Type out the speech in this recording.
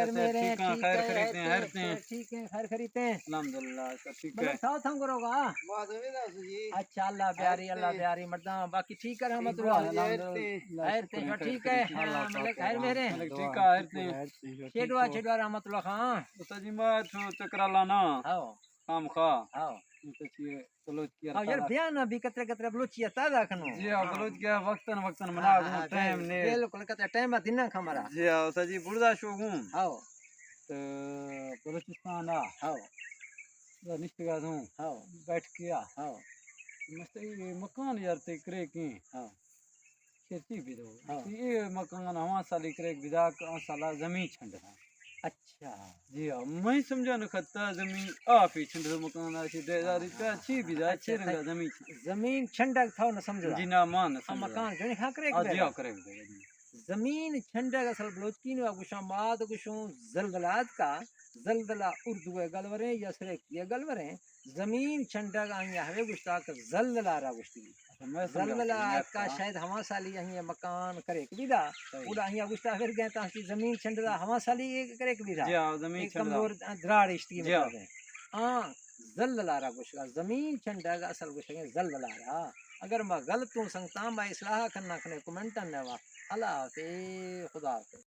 खैर मेरे ठीक है, खैर खरीदते हैं, हरते हैं। ठीक है, खैर खरीदते हैं। अल्हम्दुलिल्लाह सब ठीक है। मतलब साथ हम करोगा। अच्छा अल्लाह प्यारी मर्दा बाकी ठीक है रहमतुल्लाह। अल्हम्दुलिल्लाह खैर शुक्र ते है, खैर ठीक खरीदते है हैं। मतलब खैर मेरे मलिक ठीक है, हरते हैं। छेड़वा रहमतुल्लाह खां। तो जी मैं चक्रा लाना हाओ काम खा हाओ तो ये बलोच की हाओ यार बयान भी कतरे कतरे बलोचिया ताजा खनो। जी हाँ बलोच क्या वक्तन वक्तन मना दूं टाइम ने बिल्कुल कतरे टाइम दिन ना खमरा। जी हाँ तो जी बुर्दा शो हूँ हाओ तो बलूचिस्तान आ हाओ निश्चित हूँ हाओ बैठ किया हाओ मस्त ये मकान यार ते करे की हाओ खेती भी दो हाँ। ये मकान हवा साली करे विदा का साला जमीन छंड है। अच्छा जी हाँ मैं समझा न खत्ता जमीन आप ही छंड मकान अच्छी देदारी पे अच्छी विदा अच्छे रंगा जमीन जमीन छंडक था न समझो जी ना मान हम मकान जो नहीं करे जी हाँ करे जमीन छंडक असल बलोचकी ने गुशा माद गुशों जलजलात का जलजला उर्दू है गलवरे या सरे ये गलवरे जमीन छंडक आया हवे गुस्ताक जलजला रा गुस्ती जलजला का शायद हवा साली ये मकान करे विदा उड़ा यहाँ गुस्ता फिर गए ताकि जमीन छंडला हवा साली करे विदा जी हाँ जमीन कमजोर द्राड़ इश्ती मतलब है हाँ जलजला रा गुस्ता जमीन छंडक असल गुस्ता जलजला रा अगर मैं गलत हूँ संगता मैं इसलाह करना कने कमेंट करने वा अल्लाह हाफिज़ खुदा हाफिज़।